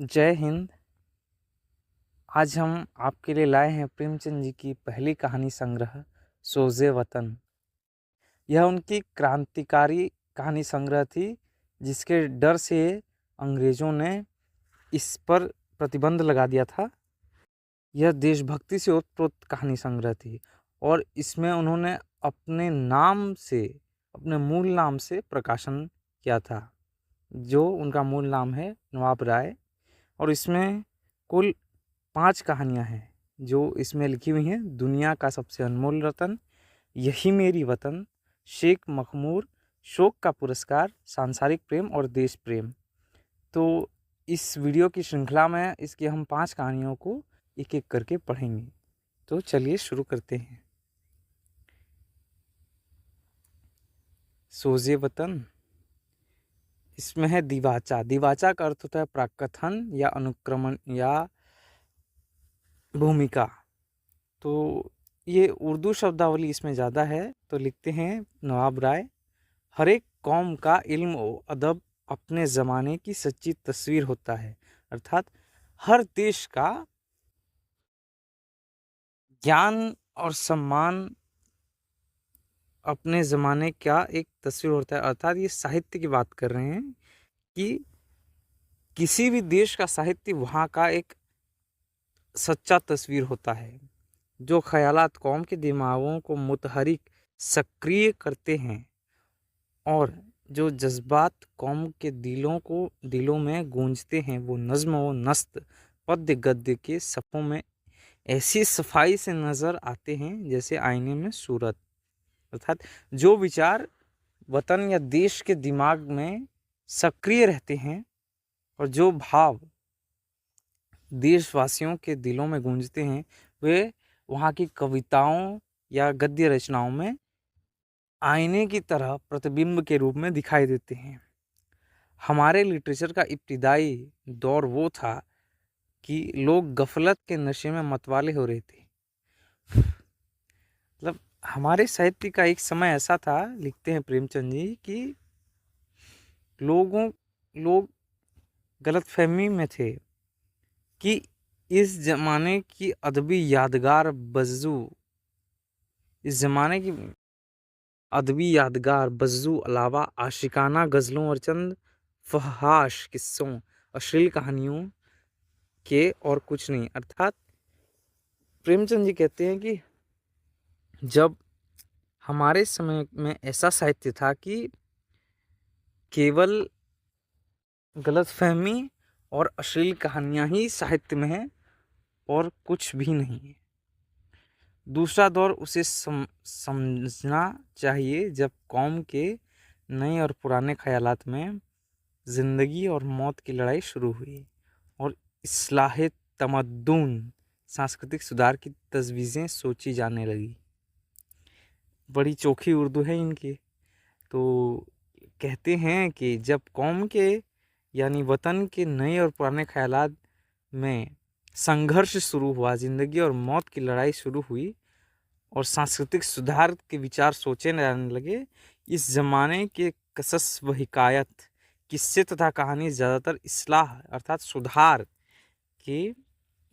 जय हिंद। आज हम आपके लिए लाए हैं प्रेमचंद जी की पहली कहानी संग्रह सोज़े वतन। यह उनकी क्रांतिकारी कहानी संग्रह थी, जिसके डर से अंग्रेज़ों ने इस पर प्रतिबंध लगा दिया था। यह देशभक्ति से ओतप्रोत कहानी संग्रह थी और इसमें उन्होंने अपने नाम से, अपने मूल नाम से प्रकाशन किया था, जो उनका मूल नाम है नवाब राय। और इसमें कुल 5 कहानियाँ हैं जो इसमें लिखी हुई हैं। दुनिया का सबसे अनमोल रतन, यही मेरी वतन, शेख मखमूर, शोक का पुरस्कार, सांसारिक प्रेम और देश प्रेम। तो इस वीडियो की श्रृंखला में इसकी हम 5 कहानियों को एक-एक करके पढ़ेंगे। तो चलिए शुरू करते हैं। सोज़े वतन, इसमें है दिवाचा। दिवाचा का अर्थ होता है प्राकथन या अनुक्रमण या भूमिका। तो ये उर्दू शब्दावली इसमें ज़्यादा है। तो लिखते हैं नवाब राय, हर एक कौम का इल्म व अदब अपने ज़माने की सच्ची तस्वीर होता है। अर्थात हर देश का ज्ञान और सम्मान अपने ज़माने का एक तस्वीर होता है। अर्थात ये साहित्य की बात कर रहे हैं कि किसी भी देश का साहित्य वहाँ का एक सच्चा तस्वीर होता है, जो ख़यालात कौम के दिमागों को मुतहरिक, सक्रिय करते हैं और जो जज्बात कौम के दिलों में गूंजते हैं, वो नज़्म व नस्र, पद्य गद्य के सफ़ों में ऐसी सफाई से नज़र आते हैं जैसे आईने में सूरत। अर्थात जो विचार वतन या देश के दिमाग में सक्रिय रहते हैं और जो भाव देशवासियों के दिलों में गूंजते हैं, वे वहाँ की कविताओं या गद्य रचनाओं में आईने की तरह प्रतिबिंब के रूप में दिखाई देते हैं। हमारे लिटरेचर का इब्तिदाई दौर वो था कि लोग गफलत के नशे में मतवाले हो रहे थे। मतलब हमारे साहित्य का एक समय ऐसा था, लिखते हैं प्रेमचंद जी, कि लोग गलतफहमी में थे कि इस ज़माने की अदबी यादगार बज्जू इस ज़माने की अदबी यादगार बज्जू अलावा आशिकाना गज़लों और चंद फहाश किस्सों, अश्लील कहानियों के और कुछ नहीं। अर्थात प्रेमचंद जी कहते हैं कि जब हमारे समय में ऐसा साहित्य था कि केवल गलतफहमी और अश्लील कहानियाँ ही साहित्य में हैं और कुछ भी नहीं है। दूसरा दौर उसे समझना चाहिए जब कौम के नए और पुराने ख्यालात में ज़िंदगी और मौत की लड़ाई शुरू हुई और इस्लाह तमद्दुन, सांस्कृतिक सुधार की तजवीज़ें सोची जाने लगी। बड़ी चोखी उर्दू है इनकी। तो कहते हैं कि जब कौम के यानी वतन के नए और पुराने ख्यालात में संघर्ष शुरू हुआ, ज़िंदगी और मौत की लड़ाई शुरू हुई और सांस्कृतिक सुधार के विचार सोचे जाने लगे, इस ज़माने के कसस व हिकायत, किस्से तथा कहानी ज़्यादातर इस्लाह अर्थात सुधार के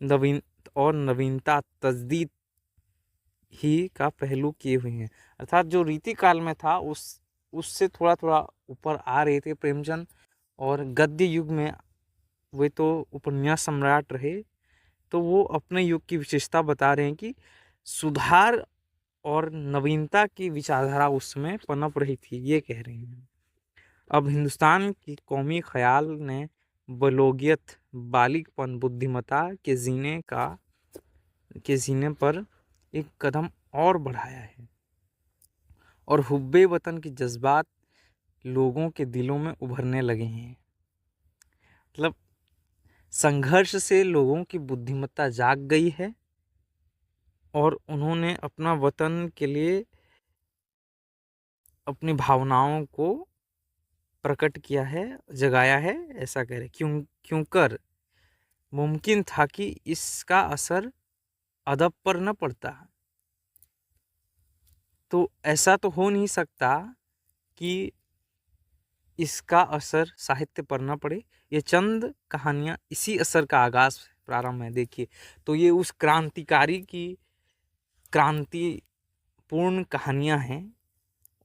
नवीनता तजदीद ही का पहलू किए हुए हैं। अर्थात जो रीति काल में था उससे थोड़ा थोड़ा ऊपर आ रहे थे प्रेमचंद। और गद्य युग में वे तो उपन्यास सम्राट रहे, तो वो अपने युग की विशेषता बता रहे हैं कि सुधार और नवीनता की विचारधारा उस समय पनप रही थी, ये कह रहे हैं। अब हिंदुस्तान की कौमी ख्याल ने बलोगियत, बालिगपन, बुद्धिमत्ता के जीने पर एक कदम और बढ़ाया है और हुब्बे वतन के जज्बात लोगों के दिलों में उभरने लगे हैं। मतलब संघर्ष से लोगों की बुद्धिमत्ता जाग गई है और उन्होंने अपना वतन के लिए अपनी भावनाओं को प्रकट किया है, जगाया है, ऐसा कह रहे। क्योंकर मुमकिन था कि इसका असर अदब पर न पड़ता। तो ऐसा तो हो नहीं सकता कि इसका असर साहित्य पर न पड़े। ये चंद कहानियाँ इसी असर का आगाज प्रारंभ है। देखिए, तो ये उस क्रांतिकारी की क्रांतिपूर्ण कहानियाँ हैं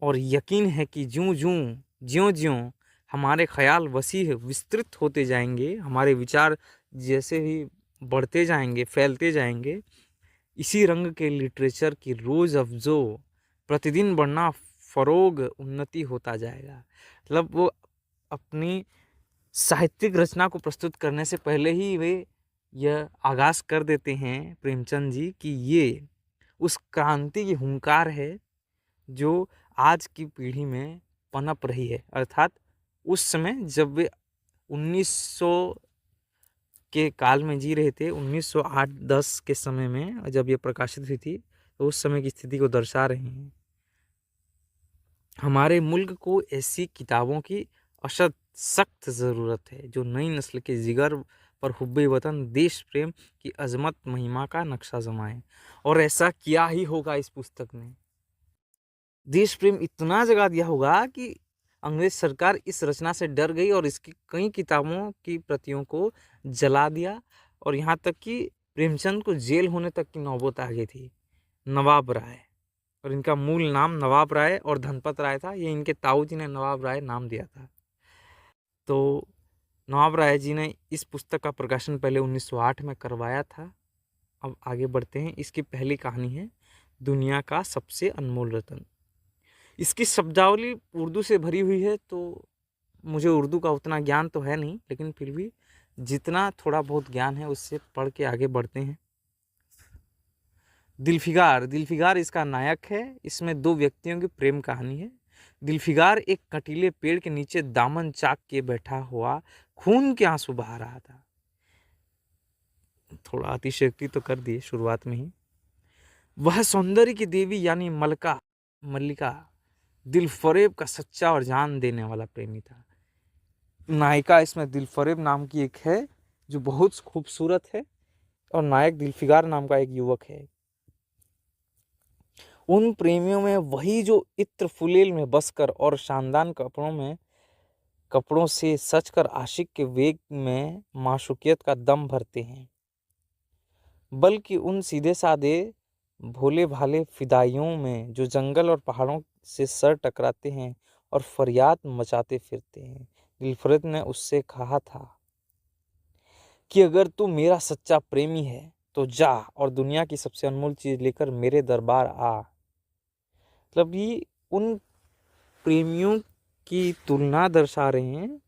और यकीन है कि ज्यों-ज्यों हमारे ख्याल वसीह विस्तृत होते जाएंगे, हमारे विचार जैसे ही बढ़ते जाएंगे, फैलते जाएंगे, इसी रंग के लिटरेचर की रोज अफ़ज़ो प्रतिदिन बढ़ना फ़रोग उन्नति होता जाएगा। मतलब वो अपनी साहित्यिक रचना को प्रस्तुत करने से पहले ही वे यह आगाज़ कर देते हैं प्रेमचंद जी कि ये उस क्रांति की हुंकार है जो आज की पीढ़ी में पनप रही है। अर्थात उस समय जब वे 1900 के काल में जी रहे थे, 1908-10 के समय में जब ये प्रकाशित हुई थी, तो उस समय की स्थिति को दर्शा रहे हैं। हमारे मुल्क को ऐसी किताबों की अशद सख्त ज़रूरत है जो नई नस्ल के जिगर पर हुब्बे वतन देश प्रेम की अजमत महिमा का नक्शा जमाए। और ऐसा किया ही होगा इस पुस्तक ने। देश प्रेम इतना जगा दिया होगा कि अंग्रेज सरकार इस रचना से डर गई और इसकी कई किताबों की प्रतियों को जला दिया और यहाँ तक कि प्रेमचंद को जेल होने तक की नौबत आ गई थी। नवाब राय, और इनका मूल नाम नवाब राय और धनपत राय था। ये इनके ताऊ जी ने नवाब राय नाम दिया था। तो नवाब राय जी ने इस पुस्तक का प्रकाशन पहले 1908 में करवाया था। अब आगे बढ़ते हैं। इसकी पहली कहानी है दुनिया का सबसे अनमोल रतन। इसकी शब्दावली उर्दू से भरी हुई है, तो मुझे उर्दू का उतना ज्ञान तो है नहीं, लेकिन फिर भी जितना थोड़ा बहुत ज्ञान है उससे पढ़ के आगे बढ़ते हैं। दिलफिगार इसका नायक है। इसमें दो व्यक्तियों की प्रेम कहानी है। दिलफिगार एक कटीले पेड़ के नीचे दामन चाक के बैठा हुआ खून के आंसू बहा रहा था। थोड़ा अतिशयोक्ति तो कर दिए शुरुआत में ही। वह सौंदर्य की देवी यानी मल्लिका दिलफरेब का सच्चा और जान देने वाला प्रेमी था। नायिका इसमें दिलफरेब नाम की एक है जो बहुत खूबसूरत है और नायक दिलफिगार नाम का एक युवक है। उन प्रेमियों में वही जो इत्र फुलेल में बसकर और शानदान कपड़ों से सजकर आशिक के वेग में माशूकियत का दम भरते हैं, बल्कि उन सीधे साधे भोले भाले फिदाइयों में जो जंगल और पहाड़ों से सर टकराते हैं और फरियाद मचाते फिरते हैं। दिलफरेब ने उससे कहा था कि अगर तू मेरा सच्चा प्रेमी है तो जा और दुनिया की सबसे अनमोल चीज लेकर मेरे दरबार आ। मतलब ये उन प्रेमियों की तुलना दर्शा रहे हैं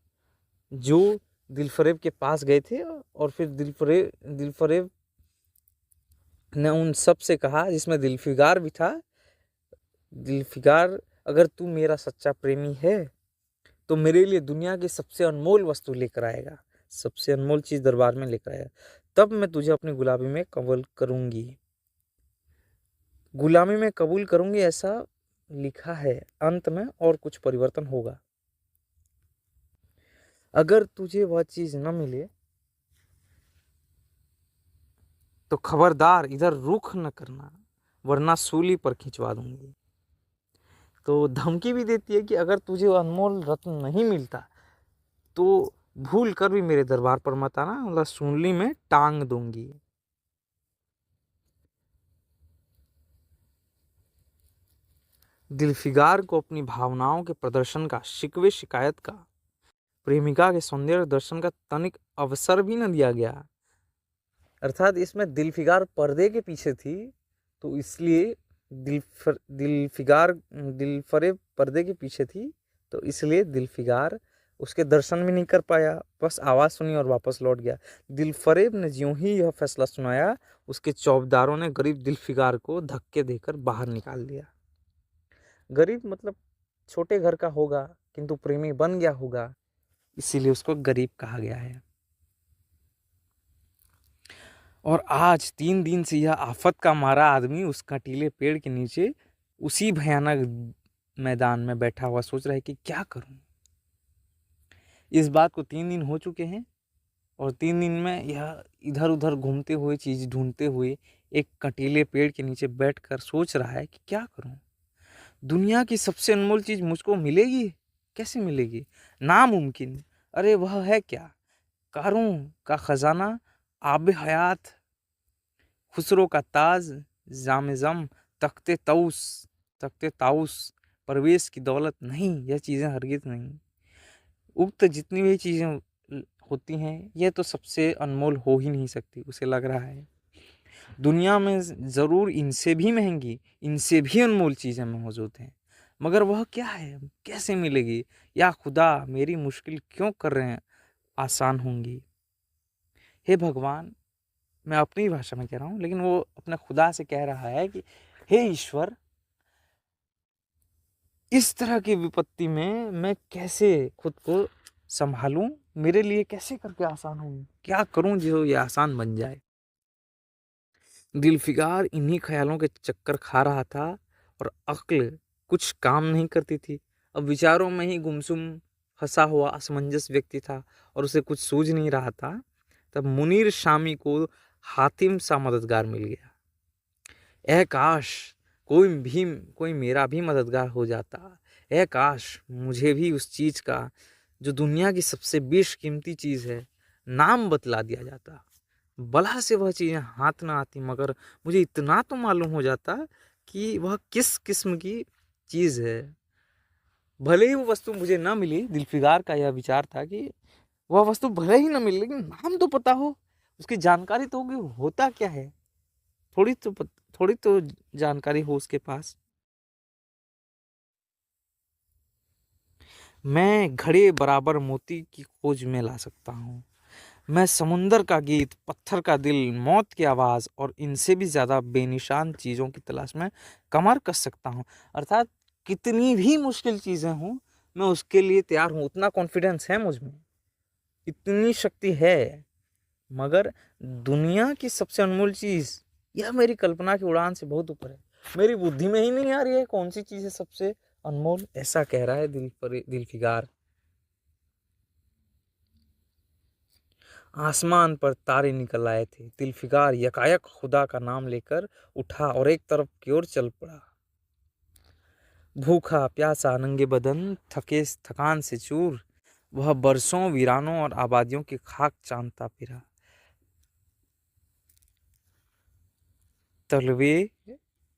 जो दिलफरेब के पास गए थे और फिर दिलफरेब ने उन सब से कहा, जिसमें दिलफिगार भी था, दिलफिगार अगर तू मेरा सच्चा प्रेमी है तो मेरे लिए दुनिया की सबसे अनमोल वस्तु लेकर आएगा, सबसे अनमोल चीज दरबार में लेकर आएगा, तब मैं तुझे अपनी गुलामी में कबूल करूंगी। गुलामी में कबूल करूंगी ऐसा लिखा है अंत में, और कुछ परिवर्तन होगा। अगर तुझे वह चीज न मिले तो खबरदार इधर रुख न करना, वरना सूली पर खिंचवा दूंगी। तो धमकी भी देती है कि अगर तुझे अनमोल रत्न नहीं मिलता तो भूल कर भी मेरे दरबार पर मत आना, मतलब सूली में टांग दूंगी। दिलफिगार को अपनी भावनाओं के प्रदर्शन का, शिकवे शिकायत का, प्रेमिका के सौंदर्य दर्शन का तनिक अवसर भी न दिया गया। अर्थात इसमें दिलफिगार पर्दे के पीछे थी, तो इसलिए दिलफरेब पर्दे के पीछे थी, तो इसलिए दिलफिगार उसके दर्शन भी नहीं कर पाया, बस आवाज़ सुनी और वापस लौट गया। दिलफरेब ने ज्यों ही यह फैसला सुनाया, उसके चौबदारों ने गरीब दिलफिगार को धक्के देकर बाहर निकाल दिया। गरीब मतलब छोटे घर का होगा, किंतु प्रेमी बन गया होगा, इसीलिए उसको गरीब कहा गया है। और आज 3 दिन से यह आफत का मारा आदमी उस कंटीले पेड़ के नीचे उसी भयानक मैदान में बैठा हुआ सोच रहा है कि क्या करूं। इस बात को 3 दिन हो चुके हैं और 3 दिन में यह इधर उधर घूमते हुए, चीज ढूंढते हुए एक कंटीले पेड़ के नीचे बैठकर सोच रहा है कि क्या करूं। दुनिया की सबसे अनमोल चीज मुझको मिलेगी कैसे मिलेगी? नामुमकिन। अरे वह है क्या? कारों का खजाना, आब हयात, खुसरो का ताज, जाम तख्ते ताउस, परवेश की दौलत नहीं, यह चीज़ें हरगिज़ नहीं। उक्त जितनी भी चीज़ें होती हैं, ये तो सबसे अनमोल हो ही नहीं सकती, उसे लग रहा है। दुनिया में ज़रूर इनसे भी महंगी, इनसे भी अनमोल चीज़ें मौजूद हैं, मगर वह क्या है? कैसे मिलेगी? या खुदा मेरी मुश्किल क्यों कर रहे हैं आसान होंगी? हे भगवान, मैं अपनी ही भाषा में कह रहा हूँ, लेकिन वो अपने खुदा से कह रहा है कि हे ईश्वर, इस तरह की विपत्ति में मैं कैसे खुद को संभालूं? मेरे लिए कैसे करके आसान हो? क्या करूं जो ये आसान बन जाए? दिलफिकार इन्हीं ख्यालों के चक्कर खा रहा था और अक्ल कुछ काम नहीं करती थी। अब विचारों में ही गुमसुम फंसा हुआ असमंजस व्यक्ति था और उसे कुछ सूझ नहीं रहा था। तब मुनीर शामी को हातिम सा मददगार मिल गया। ए काश कोई भी कोई मेरा भी मददगार हो जाता। ए काश मुझे भी उस चीज का, जो दुनिया की सबसे बेशकीमती चीज है, नाम बतला दिया जाता। भला से वह चीजें हाथ ना आती, मगर मुझे इतना तो मालूम हो जाता कि वह किस किस्म की चीज है। भले ही वो वस्तु मुझे ना मिली, दिलफिगार का यह विचार था कि वह वस्तु भले ही ना मिले, लेकिन नाम तो पता हो, उसकी जानकारी तो होगी, होता क्या है। थोड़ी तो थोड़ी तो जानकारी हो उसके पास। मैं घड़े बराबर मोती की खोज में ला सकता हूँ। मैं समुंदर का गीत, पत्थर का दिल, मौत की आवाज और इनसे भी ज्यादा बेनिशान चीजों की तलाश में कमर कस सकता हूँ। अर्थात कितनी भी मुश्किल चीजें हों, मैं उसके लिए तैयार हूँ। उतना कॉन्फिडेंस है मुझ में, इतनी शक्ति है। मगर दुनिया की सबसे अनमोल चीज, यह मेरी कल्पना की उड़ान से बहुत ऊपर है। मेरी बुद्धि में ही नहीं आ रही है कौन सी चीज है सबसे अनमोल। ऐसा कह रहा है दिलफिगार। आसमान पर तारे निकल आए थे। दिलफिकार यकायक खुदा का नाम लेकर उठा और एक तरफ की ओर चल पड़ा। भूखा प्यासा नंगे बदन, थकान से चूर, वह बरसों वीरानों और आबादियों की खाक चांदता फिरा। तलवे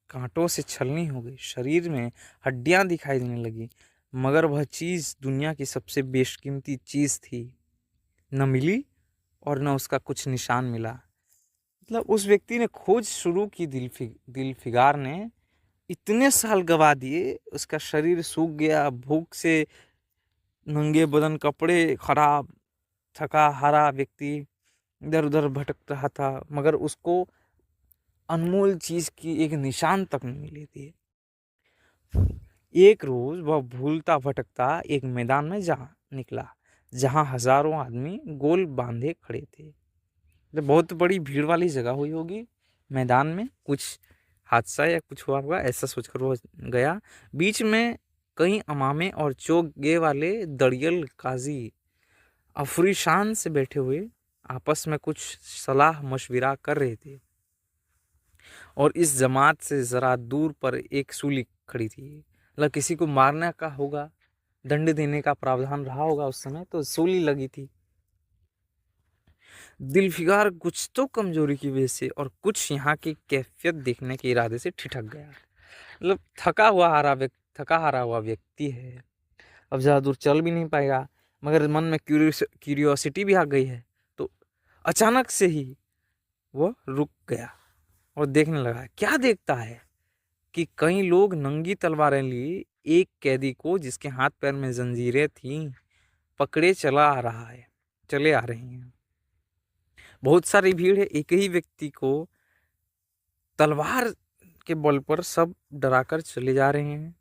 कांटों से छलनी हो गई, शरीर में हड्डियां दिखाई देने लगी, मगर वह चीज दुनिया की सबसे बेशकीमती चीज थी, न मिली और न उसका कुछ निशान मिला। मतलब उस व्यक्ति ने खोज शुरू की, दिलफिगार ने इतने साल गवा दिए, उसका शरीर सूख गया, भूख से नंगे बदन, कपड़े खराब, थका हारा व्यक्ति इधर उधर भटक रहा था, मगर उसको अनमोल चीज की एक निशान तक नहीं मिली थी। एक रोज वह भूलता भटकता एक मैदान में जा निकला, जहां हजारों आदमी गोल बांधे खड़े थे। तो बहुत बड़ी भीड़ वाली जगह हुई होगी, मैदान में कुछ हादसा या कुछ हुआ होगा, ऐसा सोचकर वो गया। बीच में कई अमामे और चोगे वाले दड़ियल काजी अफरीशान से बैठे हुए आपस में कुछ सलाह मशविरा कर रहे थे। और इस जमात से जरा दूर पर एक सूली खड़ी थी। मतलब किसी को मारने का होगा, दंड देने का प्रावधान रहा होगा उस समय, तो सूली लगी थी। दिलफिकार कुछ तो कमजोरी की वजह से और कुछ यहाँ की कैफियत देखने के इरादे से ठिठक गया। मतलब थका हारा हुआ व्यक्ति है, अब ज़्यादा दूर चल भी नहीं पाएगा, मगर मन में क्यूरियोसिटी भी आ गई है। तो अचानक से ही वो रुक गया और देखने लगा। क्या देखता है कि कई लोग नंगी तलवारें लिए एक कैदी को, जिसके हाथ पैर में जंजीरें थीं, पकड़े चले आ रहे हैं। बहुत सारी भीड़ है, एक ही व्यक्ति को तलवार के बल पर सब डराकर चले जा रहे हैं।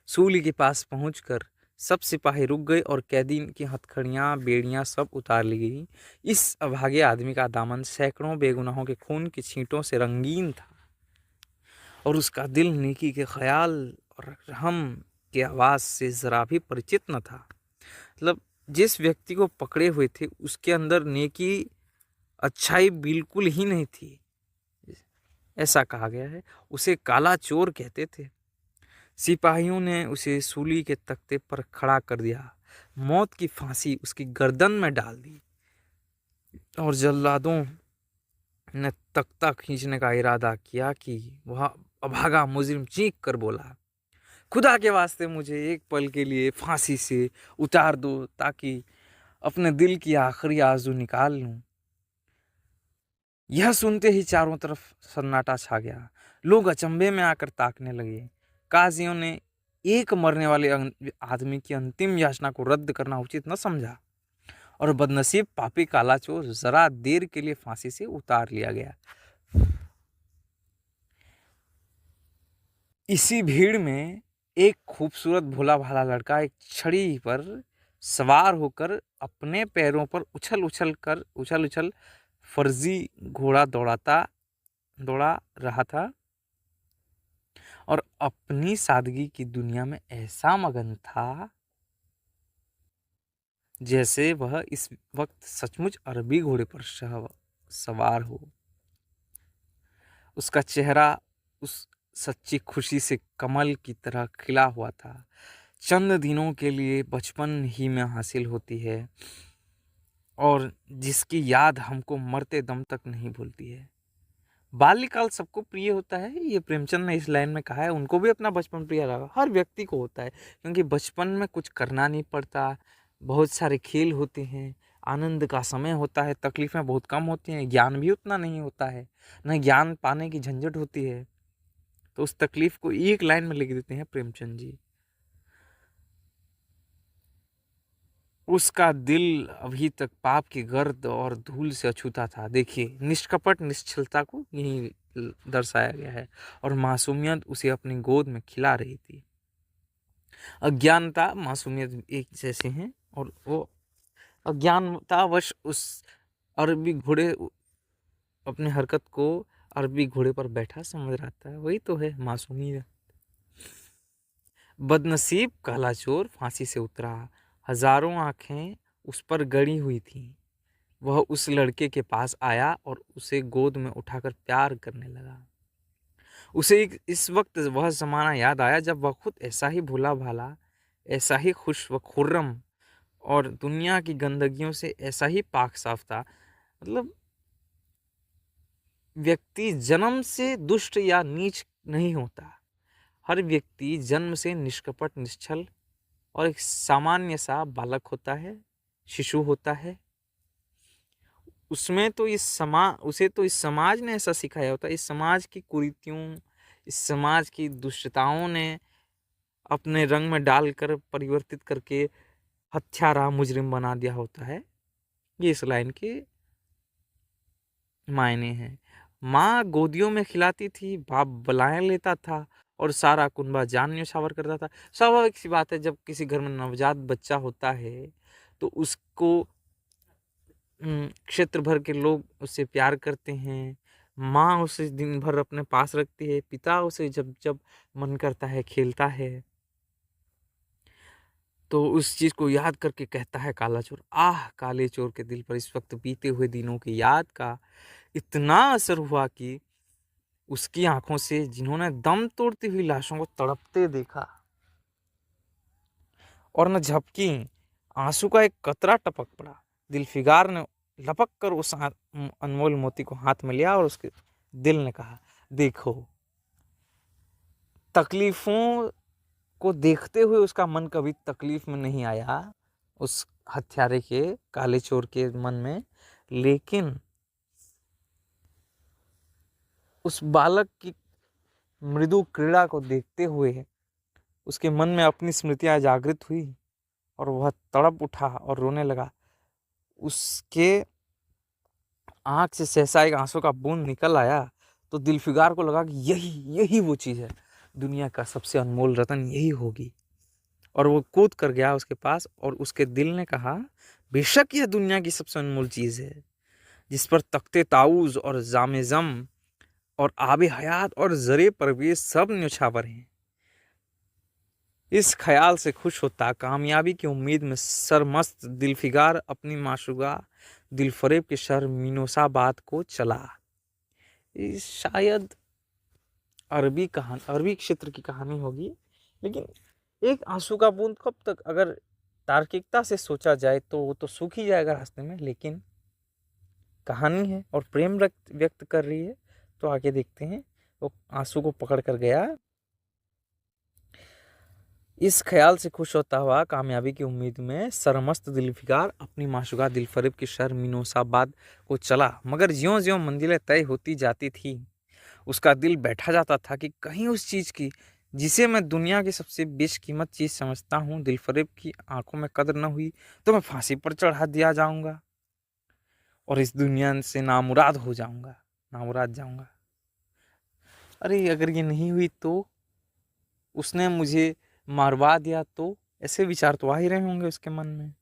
सूली के पास पहुंचकर सब सिपाही रुक गए और कैदी की हथकड़ियां, बेड़ियां सब उतार ली गई। इस अभागे आदमी का दामन सैकड़ों बेगुनाहों के खून की छींटों से रंगीन था और उसका दिल नेकी के ख्याल और रहम की आवाज से जरा भी परिचित न था। मतलब जिस व्यक्ति को पकड़े हुए थे, उसके अंदर नेकी, अच्छाई बिल्कुल ही नहीं थी। ऐसा कहा गया है, उसे काला चोर कहते थे। सिपाहियों ने उसे सूली के तख्ते पर खड़ा कर दिया, मौत की फांसी उसकी गर्दन में डाल दी और जल्लादों ने तख्ता खींचने का इरादा किया कि वह अभागा मुजरिम चीख कर बोला, खुदा के वास्ते मुझे एक पल के लिए फांसी से उतार दो ताकि अपने दिल की आखिरी आरज़ू निकाल लूं। यह सुनते ही चारों तरफ सन्नाटा छा गया। लोग अचंभे में आकर ताकने लगे। काजियों ने एक मरने वाले आदमी की अंतिम याचना को रद्द करना उचित न समझा और बदनसीब पापी काला चोर जरा देर के लिए फांसी से उतार लिया गया। इसी भीड़ में एक खूबसूरत भोला भाला लड़का एक छड़ी पर सवार होकर अपने पैरों पर उछल उछल फर्जी घोड़ा दौड़ा रहा था और अपनी सादगी की दुनिया में ऐसा मगन था जैसे वह इस वक्त सचमुच अरबी घोड़े पर सवार हो। उसका चेहरा उस सच्ची खुशी से कमल की तरह खिला हुआ था, चंद दिनों के लिए बचपन ही में हासिल होती है और जिसकी याद हमको मरते दम तक नहीं भूलती है। बाल्यकाल सबको प्रिय होता है, ये प्रेमचंद ने इस लाइन में कहा है। उनको भी अपना बचपन प्रिय रहा, हर व्यक्ति को होता है, क्योंकि बचपन में कुछ करना नहीं पड़ता, बहुत सारे खेल होते हैं, आनंद का समय होता है, तकलीफें बहुत कम होती हैं, ज्ञान भी उतना नहीं होता है, न ज्ञान पाने की झंझट होती है। तो उस तकलीफ को एक लाइन में लिख देते हैं प्रेमचंद जी। उसका दिल अभी तक पाप की गर्द और धूल से अछूता था। देखिए, निष्कपट निश्चलता को यही दर्शाया गया है और मासूमियत उसे अपनी गोद में खिला रही थी। अज्ञानता मासूमियत एक जैसे हैं और वो अज्ञानतावश उस अरबी घोड़े अपने हरकत को अरबी घोड़े पर बैठा समझ रहा था। वही तो है मासूमियत। बदनसीब काला चोर फांसी से उतरा, हजारों आंखें उस पर गड़ी हुई थीं। वह उस लड़के के पास आया और उसे गोद में उठाकर प्यार करने लगा। उसे इस वक्त वह जमाना याद आया जब वह खुद ऐसा ही भोला भाला, ऐसा ही खुश व खुर्रम और दुनिया की गंदगियों से ऐसा ही पाक साफ था। मतलब व्यक्ति जन्म से दुष्ट या नीच नहीं होता, हर व्यक्ति जन्म से निष्कपट निश्चल और एक सामान्य सा बालक होता है, शिशु होता है। उसे तो इस समाज ने ऐसा सिखाया होता है, इस समाज की कुरीतियों, इस समाज की दुष्टताओं ने अपने रंग में डालकर परिवर्तित करके हत्यारा मुजरिम बना दिया होता है। ये इस लाइन के मायने हैं। माँ गोदियों में खिलाती थी, बाप बलाएं लेता था और सारा कुनबा जान न्योछावर करता था। स्वाभाविक सी बात है, जब किसी घर में नवजात बच्चा होता है तो उसको क्षेत्र भर के लोग उससे प्यार करते हैं। माँ उसे दिन भर अपने पास रखती है, पिता उसे जब जब मन करता है खेलता है। तो उस चीज को याद करके कहता है काला चोर, आह काले चोर के दिल पर इस वक्त बीते हुए दिनों की याद का इतना असर हुआ कि उसकी आंखों से जिन्होंने दम तोड़ती हुई लाशों को तड़पते देखा और न झपकी, आंसू का एक कतरा टपक पड़ा। दिलफिगार ने लपक कर उस अनमोल मोती को हाथ में लिया और उसके दिल ने कहा, देखो, तकलीफों को देखते हुए उसका मन कभी तकलीफ में नहीं आया, उस हत्यारे के काले चोर के मन में, लेकिन उस बालक की मृदु क्रीड़ा को देखते हुए उसके मन में अपनी स्मृतियां जागृत हुई और वह तड़प उठा और रोने लगा। उसके आंख से सहसा एक आंसू का बूंद निकल आया तो दिलफिगार को लगा कि यही वो चीज है, दुनिया का सबसे अनमोल रतन यही होगी। और वो कूद कर गया उसके पास और उसके दिल ने कहा, बेशक यह दुनिया की सबसे अनमोल चीज है, जिस पर तख्ते ताऊज और जामे जम और आबे हयात और जरे परवेज सब न्योछावर हैं। इस ख्याल से खुश होता, कामयाबी की उम्मीद में सरमस्त दिलफिगार अपनी माशुगा दिलफरेब के शहर मीनोसाबाद को चला। शायद अरबी क्षेत्र की कहानी होगी। लेकिन एक आंसू का बूंद कब तक, अगर तार्किकता से सोचा जाए तो वो तो सूख ही जाएगा रास्ते में, लेकिन कहानी है और प्रेम व्यक्त व्यक्त कर रही है, तो आगे देखते हैं। वो आंसू को पकड़ कर गया। इस ख्याल से खुश होता हुआ कामयाबी की उम्मीद में सरमस्त दिलफिकार अपनी माशूका दिलफरेब के शहर मिनोसाबाद को चला, मगर ज्यों ज्यों मंजिलें तय होती जाती थी उसका दिल बैठा जाता था कि कहीं उस चीज की जिसे मैं दुनिया की सबसे बेशकीमत चीज समझता हूँ दिलफरेब की आंखों में कदर न हुई तो मैं फांसी पर चढ़ा दिया जाऊंगा और इस दुनिया से नामुराद हो जाऊंगा, नामुराद जाऊंगा। अरे अगर ये नहीं हुई तो, उसने मुझे मारवा दिया तो, ऐसे विचार तो आ ही रहे होंगे उसके मन में।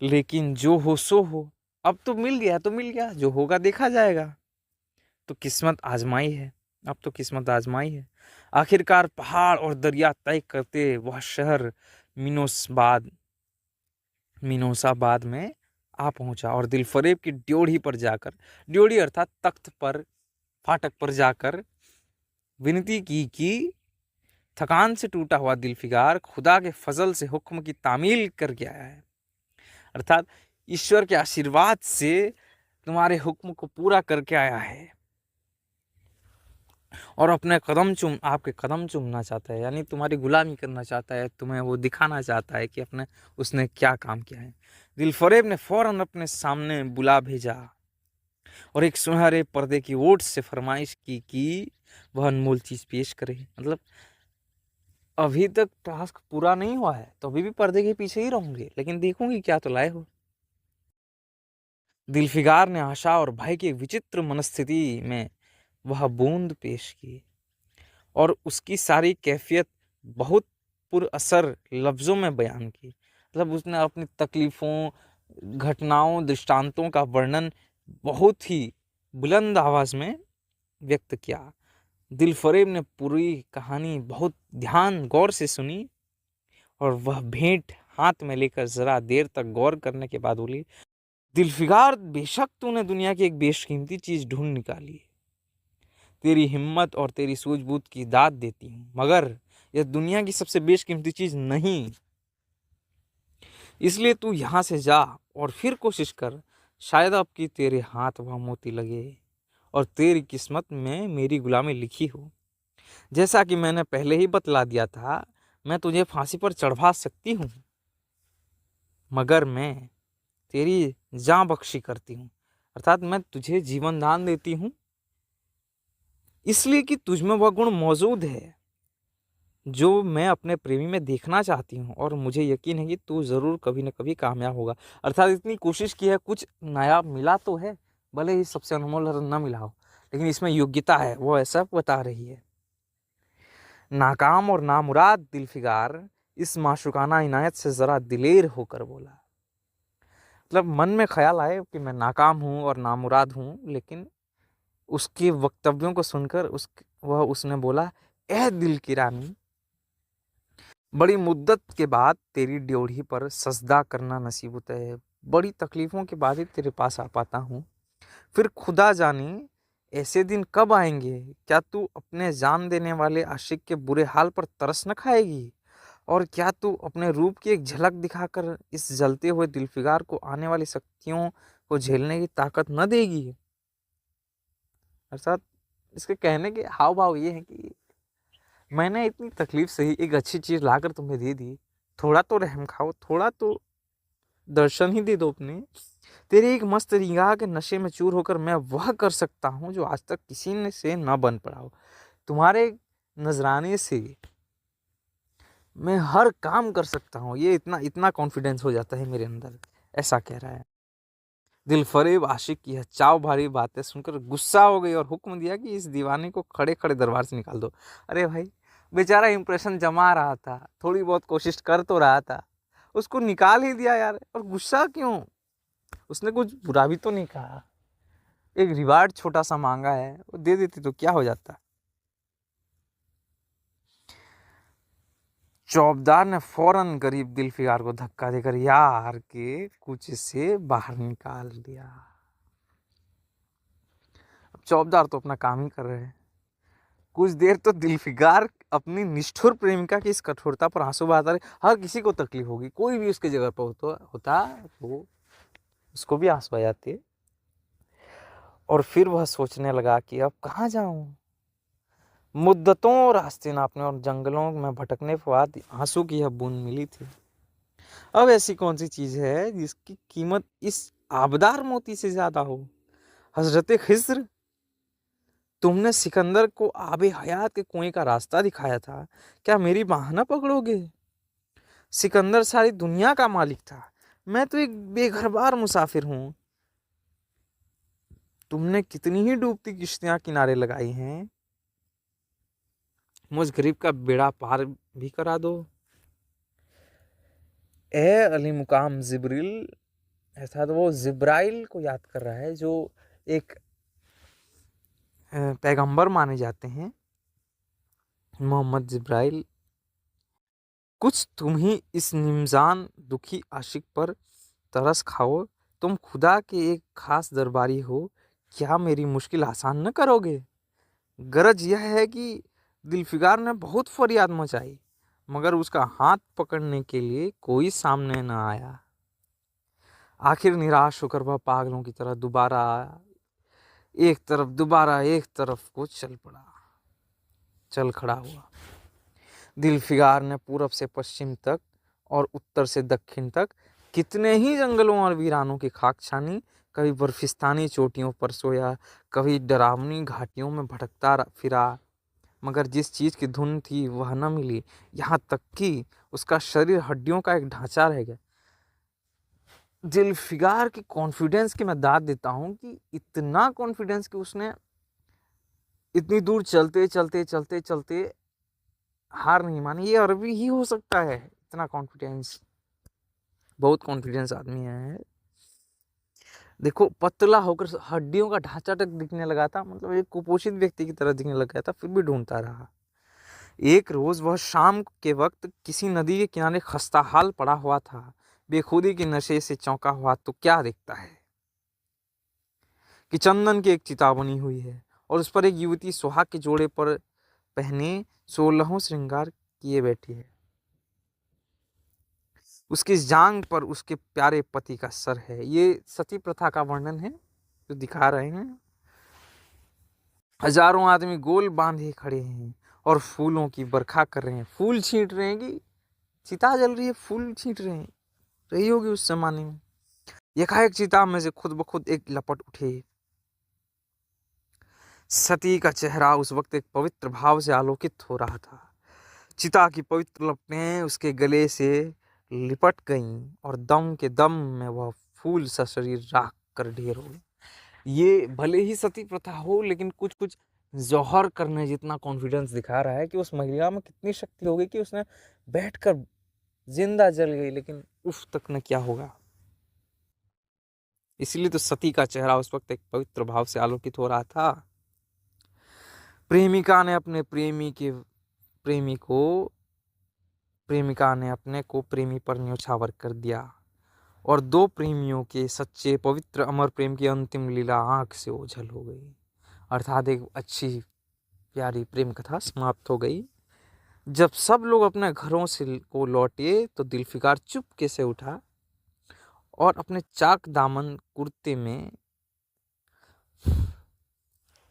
लेकिन जो हो सो हो, अब तो मिल गया तो मिल गया, जो होगा देखा जाएगा। तो किस्मत आजमाई है, अब तो किस्मत आजमाई है। आखिरकार पहाड़ और दरिया तय करते वह शहर मिनोसाबाद मिनोसाबाद में आ पहुंचा और दिलफरेब की ड्योढ़ी पर जाकर, ड्योढ़ी अर्थात तख्त पर, फाटक पर जाकर विनती की कि थकान से टूटा हुआ दिलफिकार खुदा के फजल से हुक्म की तामील करके आया है, अर्थात ईश्वर के आशीर्वाद से तुम्हारे हुक्म को पूरा करके आया है और अपने आपके कदम चूमना चाहता है, यानी तुम्हारी गुलामी करना चाहता है, तुम्हें वो दिखाना चाहता है कि अपने उसने क्या काम किया है। दिलफरेब ने फौरन अपने सामने बुला भेजा और एक सुनहरे पर्दे की ओट से फरमाइश की कि वह अनमोल चीज पेश करे। मतलब अभी तक टास्क पूरा नहीं हुआ है तो अभी भी पर्दे के पीछे ही रहूंगी, लेकिन देखूंगी क्या तो लाए हो। दिलफिकार ने आशा और भय की एक विचित्र मनस्थिति में वह बूंद पेश की और उसकी सारी कैफियत बहुत पुरअसर लफ्जों में बयान की। मतलब उसने अपनी तकलीफों, घटनाओं, दृष्टांतों का वर्णन बहुत ही बुलंद आवाज में व्यक्त किया। दिलफरेब ने पूरी कहानी बहुत ध्यान गौर से सुनी और वह भेंट हाथ में लेकर जरा देर तक गौर करने के बाद बोली, दिलफिकार बेशक तूने दुनिया की एक बेशकीमती चीज ढूंढ निकाली, तेरी हिम्मत और तेरी सूझबूझ की दाद देती हूँ, मगर यह दुनिया की सबसे बेशकीमती चीज नहीं। इसलिए तू यहाँ से जा और फिर कोशिश कर, शायद अब की तेरे हाथ वह मोती लगे और तेरी किस्मत में मेरी गुलामी लिखी हो। जैसा कि मैंने पहले ही बतला दिया था, मैं तुझे फांसी पर चढ़वा सकती हूँ, मगर मैं तेरी जान बख्शी करती हूँ, अर्थात मैं तुझे जीवन दान देती हूँ, इसलिए कि तुझमें वह गुण मौजूद है जो मैं अपने प्रेमी में देखना चाहती हूँ और मुझे यकीन है कि तू जरूर कभी न कभी कामयाब होगा। अर्थात इतनी कोशिश की है, कुछ नायाब मिला तो है, भले ही सबसे अनमोल रत्न न मिला हो, लेकिन इसमें योग्यता है, वो ऐसा बता रही है। नाकाम और नामुराद दिलफिकार इस माशुकाना इनायत से जरा दिलेर होकर बोला। मतलब मन में ख्याल आए कि मैं नाकाम हूँ और नामुराद हूँ, लेकिन उसके वक्तव्यों को सुनकर उसने बोला, ए दिल की रानी, बड़ी मुद्दत के बाद तेरी ड्योढ़ी पर सजदा करना नसीब होता है, बड़ी तकलीफों के बाद ही तेरे पास आ पाता हूँ। फिर खुदा जाने ऐसे दिन कब आएंगे, क्या तू अपने जान देने वाले आशिक के बुरे हाल पर तरस न खाएगी, और क्या तू अपने रूप की एक झलक दिखाकर इस जलते हुए दिलफिकार को आने वाली शक्तियों को झेलने की ताकत न देगी। अर्थात इसके कहने के हाव भाव ये है कि मैंने इतनी तकलीफ सही, एक अच्छी चीज लाकर तुम्हें दे दी, थोड़ा तो रहम खाओ, थोड़ा तो दर्शन ही दे दो अपने। तेरी एक मस्त निगाह के नशे में चूर होकर मैं वह कर सकता हूँ जो आज तक किसी ने से न बन पड़ा हो। तुम्हारे नजराने से मैं हर काम कर सकता हूँ, ये इतना इतना कॉन्फिडेंस हो जाता है मेरे अंदर, ऐसा कह रहा है। दिलफरेब आशिक की यह चाव भारी बातें सुनकर गुस्सा हो गई और हुक्म दिया कि इस दीवाने को खड़े खड़े दरबार से निकाल दो। अरे भाई, बेचारा इंप्रेशन जमा रहा था, थोड़ी बहुत कोशिश कर तो रहा था, उसको निकाल ही दिया यार, और गुस्सा क्यों? उसने कुछ बुरा भी तो नहीं कहा, एक रिवार्ड छोटा सा मांगा है, वो दे देती तो क्या हो जाता। चौबदार ने फौरन गरीब दिलफिकार को धक्का देकर यार के कुछ से बाहर निकाल दिया। अब चौबदार तो अपना काम ही कर रहे हैं, कुछ देर तो दिलफिगार अपनी निष्ठुर प्रेमिका की इस कठोरता पर आंसू बहाता रहे। हर किसी को तकलीफ होगी, कोई भी उसके जगह पर होता तो उसको भी आंसू आ जाते। और फिर वह सोचने लगा कि अब कहाँ जाऊं। मुद्दतों रास्ते नापने और जंगलों में भटकने के बाद आंसू की यह बूंद मिली थी। अब ऐसी कौन सी चीज है जिसकी कीमत इस आबदार मोती से ज्यादा हो। हजरत खिज्र, तुमने सिकंदर को आबे हयात के कुएं का रास्ता दिखाया था, क्या मेरी बाह न पकड़ोगे। सिकंदर सारी दुनिया का मालिक था, मैं तो एक बेघरबार मुसाफिर हूं। तुमने कितनी ही डूबती किश्तियां किनारे लगाई हैं, मुझ गरीब का बेड़ा पार भी करा दो। ए अली मुकाम जिब्रील, ऐसा तो वो जिब्राइल को याद कर रहा है जो एक पैगंबर माने जाते हैं, मोहम्मद जिब्राइल। कुछ तुम ही इस निमजान दुखी आशिक पर तरस खाओ। तुम खुदा के एक खास दरबारी हो, क्या मेरी मुश्किल आसान न करोगे। गरज यह है कि दिलफिगार ने बहुत फरियाद मचाई, मगर उसका हाथ पकड़ने के लिए कोई सामने न आया। आखिर निराश होकर वह पागलों की तरह दोबारा एक तरफ को चल खड़ा हुआ। दिलफिगार ने पूरब से पश्चिम तक और उत्तर से दक्षिण तक कितने ही जंगलों और वीरानों की खाक छानी। कभी बर्फिस्तानी चोटियों पर सोया, कभी डरावनी घाटियों में भटकता फिरा, मगर जिस चीज की धुन थी वह न मिली। यहाँ तक कि उसका शरीर हड्डियों का एक ढांचा रह गया। जुल्फिकार की कॉन्फिडेंस की मैं दाद देता हूँ कि इतना कॉन्फिडेंस कि उसने इतनी दूर चलते चलते चलते चलते हार नहीं मानी। ये अरबी ही हो सकता है, इतना कॉन्फिडेंस, बहुत कॉन्फिडेंस आदमी है। देखो, पतला होकर हड्डियों का ढांचा तक दिखने लगा था, मतलब एक कुपोषित व्यक्ति की तरह दिखने लग गया था, फिर भी ढूंढता रहा। एक रोज वह शाम के वक्त किसी नदी के किनारे खस्ता हाल पड़ा हुआ था। बेखुदी के नशे से चौंका हुआ तो क्या देखता है कि चंदन की एक चिता बनी हुई है और उस पर एक युवती सुहाग के जोड़े पर पहने 16 श्रृंगार किए बैठी है। उसकी जांग पर उसके प्यारे पति का सर है। ये सती प्रथा का वर्णन है जो दिखा रहे हैं। हजारों आदमी गोल बांधे खड़े हैं और फूलों की बरखा कर रहे हैं, फूल छींट रहे हैं कि चिता जल रही है, फूल छींट रहे हैं, रही होगी उस जमाने में। एकाएक चिता में से खुद ब खुद एक लपट उठे। सती का चेहरा उस वक्त एक पवित्र भाव से आलोकित हो रहा था। चिता की पवित्र लपटें उसके गले से लिपट गईं और दम के दम में वह फूल सा शरीर राख कर ढेर हो गया। ये भले ही सती प्रथा हो, लेकिन कुछ कुछ जौहर करने जितना कॉन्फिडेंस दिखा रहा है कि उस महिला में कितनी शक्ति होगी कि उसने बैठकर जिंदा जल गई, लेकिन उफ तक न क्या होगा। इसलिए तो सती का चेहरा उस वक्त एक पवित्र भाव से आलोकित हो रहा था। प्रेमिका ने अपने प्रेमी पर न्योछावर कर दिया और दो प्रेमियों के सच्चे पवित्र अमर प्रेम की अंतिम लीला आंख से ओझल हो गई। अर्थात एक अच्छी प्यारी प्रेम कथा समाप्त हो गई। जब सब लोग अपने घरों से को लौटे तो दिलफिकार चुपके से उठा और अपने चाक दामन कुर्ते में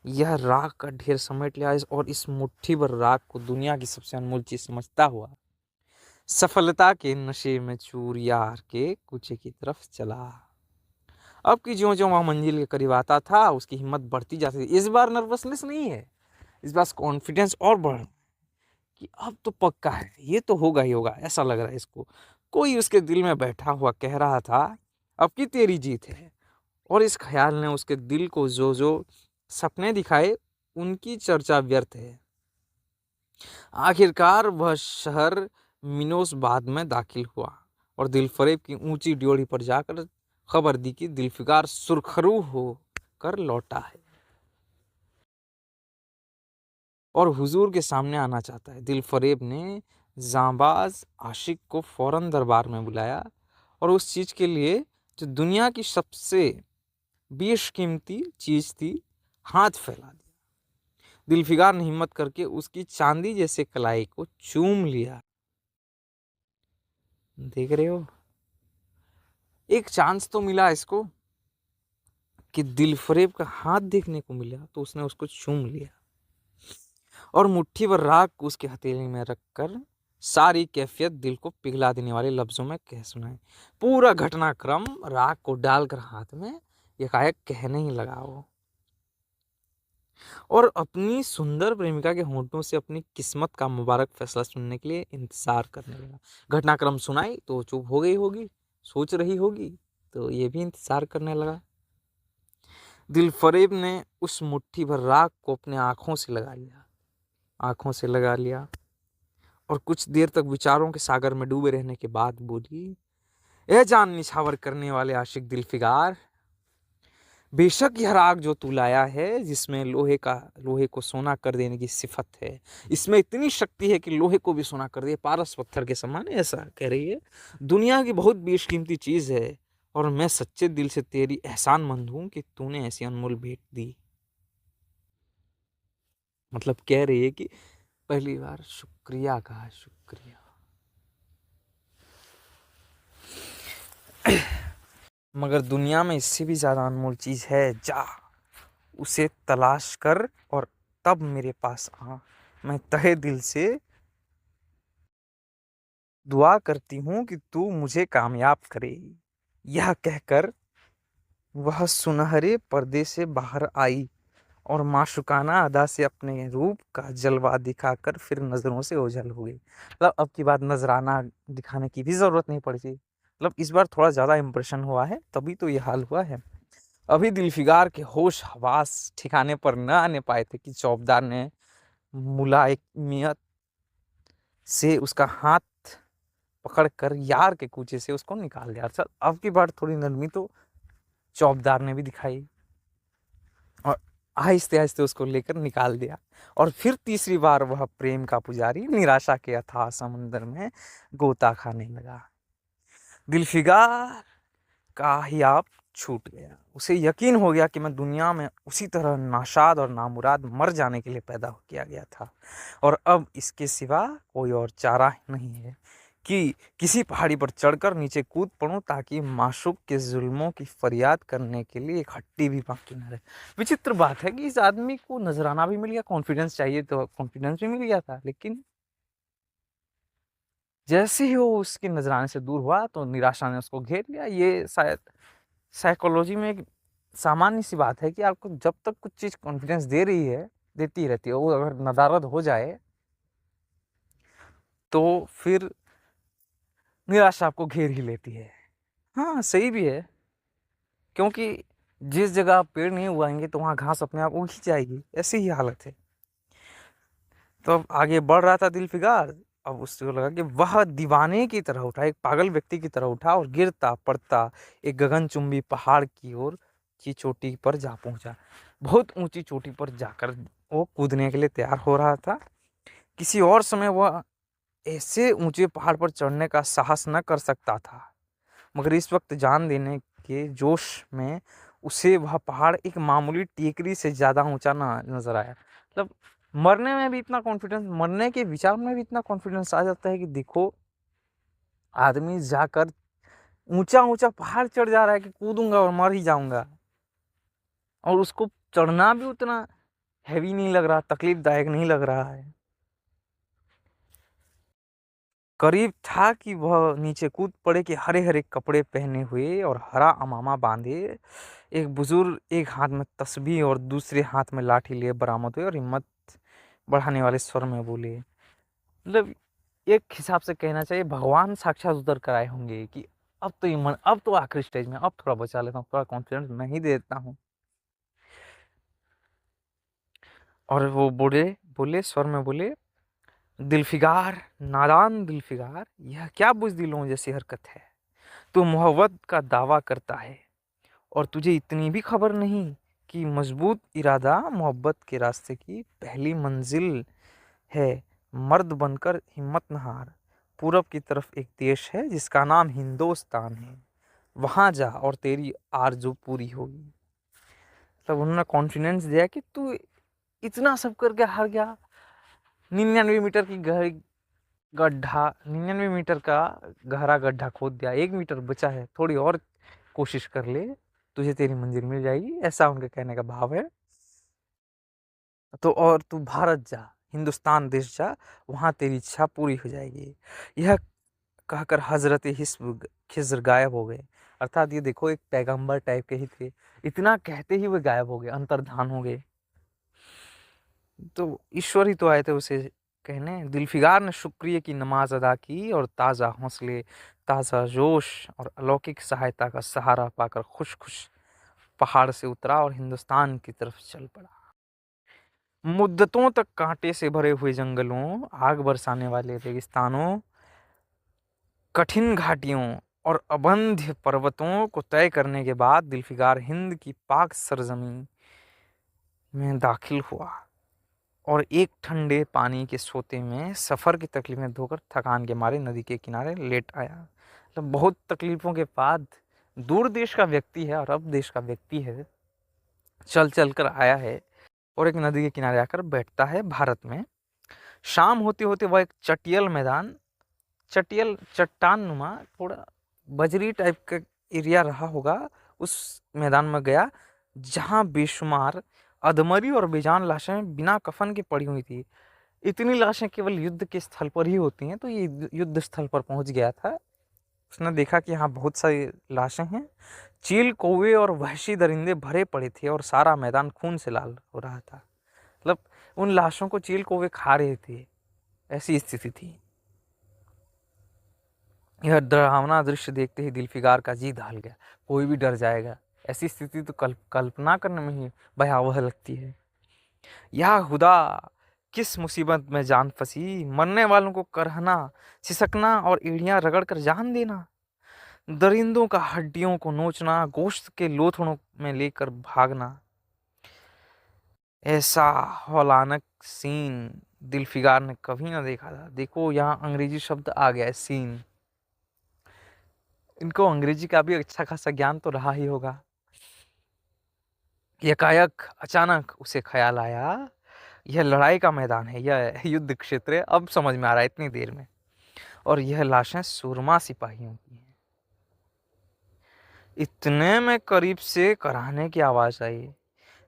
यह राख का ढेर समेट लिया और इस मुट्ठी भर राख को दुनिया की सबसे अनमोल चीज समझता हुआ सफलता के नशे में चूर यार के कूचे की तरफ चला। अब की ज्यों-ज्यों वह मंजिल के करीब आता था, उसकी हिम्मत बढ़ती जाती थी। इस बार नर्वसनेस नहीं है, इस बार कॉन्फिडेंस और बढ़ कि अब तो पक्का है, ये तो होगा ही होगा, ऐसा लग रहा है इसको। कोई उसके दिल में बैठा हुआ कह रहा था, अब की तेरी जीत है। और इस ख्याल ने उसके दिल को जो जो सपने दिखाए, उनकी चर्चा व्यर्थ है। आखिरकार वह शहर मिनोसबाद में दाखिल हुआ और दिलफरेब की ऊंची ड्योढ़ी पर जाकर खबर दी कि दिलफिकार सुरखरू होकर लौटा है और हुजूर के सामने आना चाहता है। दिलफरेब ने जांबाज आशिक को फौरन दरबार में बुलाया और उस चीज के लिए जो दुनिया की सबसे बेशकीमती चीज थी, हाथ फैला दिया। दिलफिगार ने हिम्मत करके उसकी चांदी जैसे कलाई को चूम लिया। देख रहे हो, एक चांस तो मिला इसको कि दिलफरेब का हाथ देखने को मिला, तो उसने उसको चूम लिया और मुट्ठी भर राख को उसके हथेली में रखकर सारी कैफियत दिल को पिघला देने वाले लफ्जों में कह सुनाए। पूरा घटनाक्रम राख को डालकर हाथ में एकाएक कहने ही लगा वो, और अपनी सुंदर प्रेमिका के होंठों से अपनी किस्मत का मुबारक फैसला सुनने के लिए इंतजार करने लगा। घटनाक्रम सुनाई तो चुप हो गई होगी, सोच रही होगी, तो ये भी इंतजार करने लगा। दिलफरेब ने उस मुट्ठी भर राख को अपने आंखों से लगा लिया और कुछ देर तक विचारों के सागर में डूबे रहने के बाद बोली, ए जान निछावर करने वाले आशिक दिलफिगार, बेशक यह राग जो तू लाया है, जिसमें लोहे को सोना कर देने की सिफत है, इसमें इतनी शक्ति है कि लोहे को भी सोना कर दे, पारस पत्थर के समान, ऐसा कह रही है। दुनिया की बहुत बेशकीमती चीज है और मैं सच्चे दिल से तेरी एहसानमंद हूं कि तूने ऐसी अनमोल भेंट दी। मतलब कह रही है कि पहली बार शुक्रिया कहा, शुक्रिया। मगर दुनिया में इससे भी ज्यादा अनमोल चीज है, जा उसे तलाश कर और तब मेरे पास आ। मैं तहे दिल से दुआ करती हूं कि तू मुझे कामयाब करे। यह कहकर वह सुनहरे पर्दे से बाहर आई और माशुकाना अदा से अपने रूप का जलवा दिखाकर फिर नजरों से ओझल हो गई। मतलब अब की बात नजराना दिखाने की भी जरूरत नहीं पड़ी थी, मतलब इस बार थोड़ा ज्यादा इंप्रेशन हुआ है, तभी तो ये हाल हुआ है। अभी दिलफिगार के होश हवास ठिकाने पर न आने पाए थे कि चौबदार ने मुलायमियत से उसका हाथ पकड़कर यार के कूचे से उसको निकाल दिया। चल अब की बार थोड़ी नरमी तो चौबदार ने भी दिखाई और आहिस्ते आहिस्ते उसको लेकर निकाल दिया। और फिर तीसरी बार वह प्रेम का पुजारी निराशा के अथाह समुद्र में गोता खाने लगा। दिलफिगार का हियाब छूट गया। उसे यकीन हो गया कि मैं दुनिया में उसी तरह नाशाद और नामुराद मर जाने के लिए पैदा किया गया था और अब इसके सिवा कोई और चारा नहीं है कि किसी पहाड़ी पर चढ़कर नीचे कूद पड़ूं ताकि माशूक के जुल्मों की फरियाद करने के लिए एक हड्डी भी बाकी न रहे। विचित्र बात है कि इस आदमी को नजराना भी मिल गया, कॉन्फिडेंस चाहिए तो कॉन्फिडेंस भी मिल गया था, लेकिन जैसे ही वो उसके नजराने से दूर हुआ तो निराशा ने उसको घेर लिया। ये शायद साइकोलॉजी में एक सामान्य सी बात है कि आपको जब तक कुछ चीज कॉन्फिडेंस दे रही है, देती रहती है, वो अगर नदारद हो जाए तो फिर निराशा आपको घेर ही लेती है। हाँ सही भी है, क्योंकि जिस जगह पेड़ नहीं उगाएंगे तो वहां घास अपने आप उग ही जाएगी, ऐसी ही हालत है। तो अब आगे बढ़ रहा था दिलफिगार। अब उसको लगा कि वह दीवाने की तरह उठा, एक पागल व्यक्ति की तरह उठा और गिरता पड़ता एक गगनचुंबी पहाड़ की ओर की चोटी पर जा पहुंचा। बहुत ऊंची चोटी पर जाकर वो कूदने के लिए तैयार हो रहा था। किसी और समय वह ऐसे ऊंचे पहाड़ पर चढ़ने का साहस न कर सकता था, मगर इस वक्त जान देने के जोश में उसे वह पहाड़ एक मामूली टेकरी से ज्यादा ऊंचा न नजर आया। मतलब मरने में भी इतना कॉन्फिडेंस, मरने के विचार में भी इतना कॉन्फिडेंस आ जाता है कि देखो आदमी जाकर ऊंचा ऊंचा पहाड़ चढ़ जा रहा है कि कूदूंगा और मर ही जाऊंगा, और उसको चढ़ना भी उतना हैवी नहीं लग रहा, तकलीफदायक नहीं लग रहा है। करीब था कि वह नीचे कूद पड़े कि हरे हरे कपड़े पहने हुए और हरा अमामा बांधे एक बुजुर्ग एक हाथ में तस्बीह और दूसरे हाथ में लाठी लिए बरामद हुए और हिम्मत बढ़ाने वाले स्वर में बोले। मतलब एक हिसाब से कहना चाहिए भगवान साक्षात उतर कर आए होंगे कि अब तो ईमान, अब तो आखिरी स्टेज में, अब थोड़ा बचा लेता हूँ, थोड़ा कॉन्फिडेंस मैं ही दे देता हूँ। और वो बोले बोले स्वर में बोले, दिलफिगार, नादान दिलफिगार, यह क्या बुज़दिलों जैसी हरकत है। तू मोहब्बत का दावा करता है और तुझे इतनी भी खबर नहीं कि मजबूत इरादा मोहब्बत के रास्ते की पहली मंजिल है। मर्द बनकर हिम्मत न हार। पूरब की तरफ एक देश है जिसका नाम हिंदुस्तान है, वहां जा और तेरी आरज़ू पूरी होगी। तब उन्होंने कॉन्फिडेंस दिया कि तू इतना सब करके हार गया। 99 मीटर की गहरी गड्ढा, 99 मीटर का गहरा गड्ढा खोद दिया, 1 मीटर बचा है, थोड़ी और कोशिश कर ले, तुझे तेरी मंजिल मिल जाएगी, ऐसा उनके कहने का भाव है। तो और तू भारत जा, हिंदुस्तान देश जा, वहां तेरी इच्छा पूरी हो जाएगी। यह कहकर हजरत खिज्र गायब हो गए। अर्थात ये देखो, एक पैगंबर टाइप के ही थे, इतना कहते ही वे गायब हो गए, अंतर्धान हो गए। तो ईश्वर ही तो आए थे उसे कहने। दिलफिगार ने शुक्रिया की नमाज अदा की और ताज़ा हौसले, ताज़ा जोश और अलौकिक सहायता का सहारा पाकर खुश खुश पहाड़ से उतरा और हिंदुस्तान की तरफ चल पड़ा। मुद्दतों तक कांटे से भरे हुए जंगलों, आग बरसाने वाले रेगिस्तानों, कठिन घाटियों और अबंध्य पर्वतों को तय करने के बाद दिलफिगार हिंद की पाक सरजमी में दाखिल हुआ और एक ठंडे पानी के सोते में सफ़र की तकलीफें धोकर थकान के मारे नदी के किनारे लेट आया। मतलब बहुत तकलीफों के बाद, दूर देश का व्यक्ति है, अरब देश का व्यक्ति है, चल चल कर आया है और एक नदी के किनारे आकर बैठता है भारत में। शाम होते होते वह एक चटियल मैदान, चटियल चट्टान नुमा, थोड़ा बजरी टाइप का एरिया रहा होगा, उस मैदान में गया जहाँ बेशुमार अधमरी और बेजान लाशें बिना कफन के पड़ी हुई थी। इतनी लाशें केवल युद्ध के स्थल पर ही होती हैं, तो ये युद्ध स्थल पर पहुंच गया था। उसने देखा कि यहाँ बहुत सारी लाशें हैं, चील कौवे और वहशी दरिंदे भरे पड़े थे और सारा मैदान खून से लाल हो रहा था। मतलब उन लाशों को चील कौवे खा रहे थे, ऐसी स्थिति थी। यह डरावना दृश्य देखते ही दिलफिगार का जी दहल गया। कोई भी डर जाएगा, ऐसी स्थिति तो कल्पना करने में ही भयावह लगती है। या खुदा, किस मुसीबत में जान फंसी, मरने वालों को करहना, सिसकना और एड़ियां रगड़ कर जान देना, दरिंदों का हड्डियों को नोचना, गोश्त के लोथड़ों में लेकर भागना। ऐसा हौलानक सीन दिलफिगार ने कभी ना देखा था। देखो, यहाँ अंग्रेजी शब्द आ गया है, सीन। इनको अंग्रेजी का भी अच्छा खासा ज्ञान तो रहा ही होगा। एकाएक अचानक उसे ख्याल आया, यह लड़ाई का मैदान है, यह युद्ध क्षेत्र है, अब समझ में आ रहा है इतनी देर में, और यह लाशें सूरमा सिपाहियों की हैं। इतने में करीब से कराहने की आवाज आई।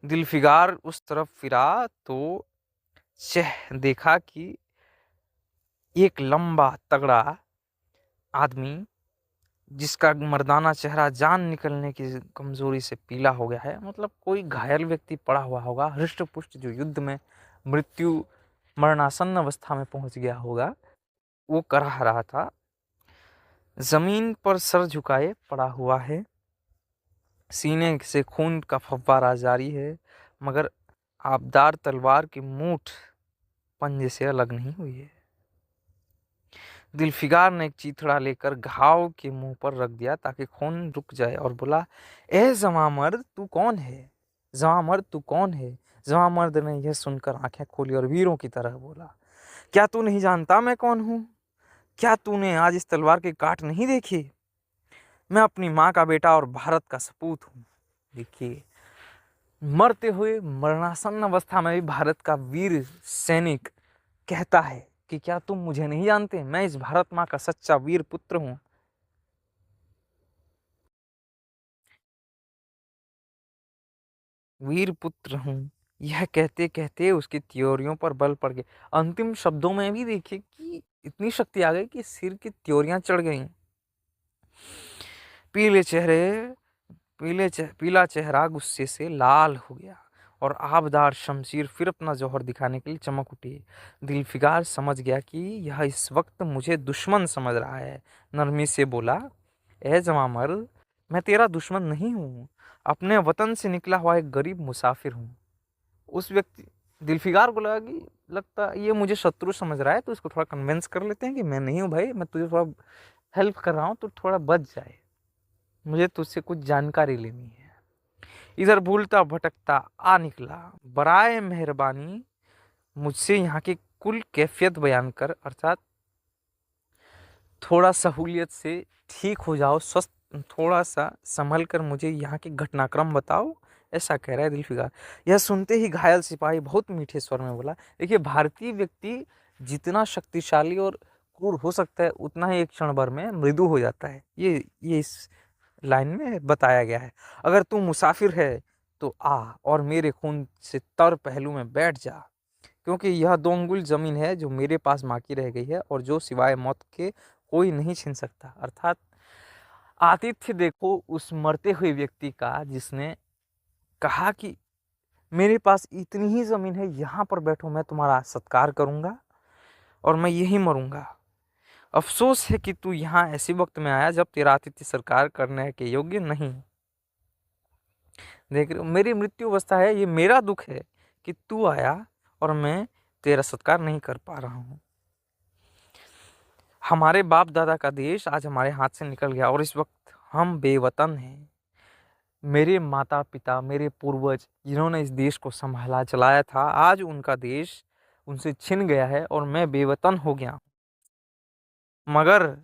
दिलफिगार उस तरफ फिरा तो देखा कि एक लंबा तगड़ा आदमी, जिसका मर्दाना चेहरा जान निकलने की कमजोरी से पीला हो गया है, मतलब कोई घायल व्यक्ति पड़ा हुआ होगा, हृष्ट पुष्ट, जो युद्ध में मृत्यु मरणासन्न अवस्था में पहुंच गया होगा, वो कराह रहा था। जमीन पर सर झुकाए पड़ा हुआ है, सीने से खून का फव्वारा जारी है, मगर आबदार तलवार की मूठ पंजे से अलग नहीं हुई है। दिलफिगार ने एक चीथड़ा लेकर घाव के मुंह पर रख दिया ताकि खून रुक जाए और बोला, ए जवामर्द तू कौन है? जवामर्द तू कौन है? जवामर्द ने यह सुनकर आंखें खोली और वीरों की तरह बोला, क्या तू नहीं जानता मैं कौन हूँ? क्या तूने आज इस तलवार के काट नहीं देखे? मैं अपनी माँ का बेटा और भारत का सपूत हूँ। देखिए, मरते हुए मरणासन्न अवस्था में भी भारत का वीर सैनिक कहता है कि क्या तुम मुझे नहीं जानते? मैं इस भारत माँ का सच्चा वीर पुत्र हूं। वीर पुत्र हूं। यह कहते कहते उसकी त्योरियों पर बल पड़ गए। अंतिम शब्दों में भी देखिए कि इतनी शक्ति आ गई कि सिर की त्योरियां चढ़ गईं। पीले चेहरे पीला चेहरा गुस्से से लाल हो गया और आबदार शमशीर फिर अपना जौहर दिखाने के लिए चमक उठी। दिलफिगार समझ गया कि यह इस वक्त मुझे दुश्मन समझ रहा है। नरमी से बोला, ए जमामर्द, मैं तेरा दुश्मन नहीं हूँ, अपने वतन से निकला हुआ एक गरीब मुसाफिर हूँ। उस व्यक्ति दिलफिगार को लगा कि लगता ये मुझे शत्रु समझ रहा है, तो इसको थोड़ा कन्विंस कर लेते हैं कि मैं नहीं हूँ भाई, मैं तुझे थोड़ा हेल्प कर रहा हूँ, तो थोड़ा बच जाए, मुझे तुझसे कुछ जानकारी लेनी है। इधर भूलता भटकता आ निकला, बराए मेहरबानी मुझसे यहाँ की कुल कैफियत बयान कर, अर्थात थोड़ा सहूलियत से ठीक हो जाओ, स्वस्थ, थोड़ा सा संभल कर मुझे यहाँ के घटनाक्रम बताओ, ऐसा कह रहा है दिलफिगार। यह सुनते ही घायल सिपाही बहुत मीठे स्वर में बोला। देखिए, भारतीय व्यक्ति जितना शक्तिशाली और क्रूर हो सकता है उतना ही एक क्षण भर में मृदु हो जाता है। ये इस लाइन में बताया गया है। अगर तू मुसाफिर है तो आ और मेरे खून से तर पहलू में बैठ जा, क्योंकि यह 2 अंगुल जमीन है जो मेरे पास बाकी रह गई है और जो सिवाय मौत के कोई नहीं छीन सकता। अर्थात आतिथ्य देखो उस मरते हुए व्यक्ति का, जिसने कहा कि मेरे पास इतनी ही जमीन है, यहाँ पर बैठो, मैं तुम्हारा सत्कार करूंगा और मैं यही मरूंगा। अफसोस है कि तू यहाँ ऐसे वक्त में आया जब तेरा आतिथ्य सत्कार करने के योग्य नहीं। देख रहे हो, मेरी मृत्यु अवस्था है, ये मेरा दुख है कि तू आया और मैं तेरा सत्कार नहीं कर पा रहा हूँ। हमारे बाप दादा का देश आज हमारे हाथ से निकल गया और इस वक्त हम बेवतन हैं। मेरे माता पिता, मेरे पूर्वज जिन्होंने इस देश को संभाला चलाया था, आज उनका देश उनसे छिन गया है और मैं बेवतन हो गया। मगर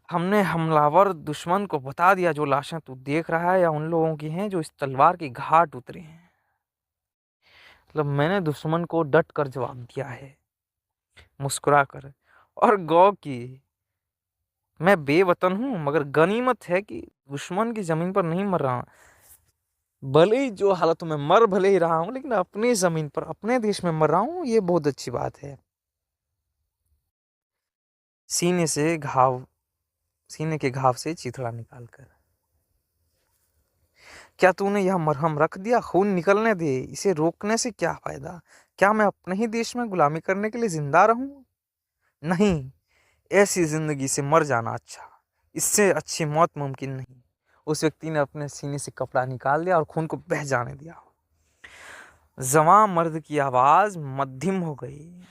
हमने हमलावर दुश्मन को बता दिया, जो लाशें तू देख रहा है या उन लोगों की हैं जो इस तलवार की घाट उतरे हैं। मतलब मैंने दुश्मन को डट कर जवाब दिया है, मुस्कुरा कर, और गौ की मैं बेवतन हूं, मगर गनीमत है कि दुश्मन की जमीन पर नहीं मर रहा। भले ही जो हालत में मर भले ही रहा हूं, लेकिन अपनी जमीन पर, अपने देश में मर रहा हूं, ये बहुत अच्छी बात है। सीने से घाव सीने के घाव से चिथड़ा निकाल कर, क्या तूने यह मरहम रख दिया? खून निकलने दे, इसे रोकने से क्या फायदा? क्या मैं अपने ही देश में गुलामी करने के लिए जिंदा रहूं? नहीं, ऐसी जिंदगी से मर जाना अच्छा, इससे अच्छी मौत मुमकिन नहीं। उस व्यक्ति ने अपने सीने से कपड़ा निकाल दिया और खून को बह जाने दिया। जवां मर्द की आवाज मध्यम हो गई,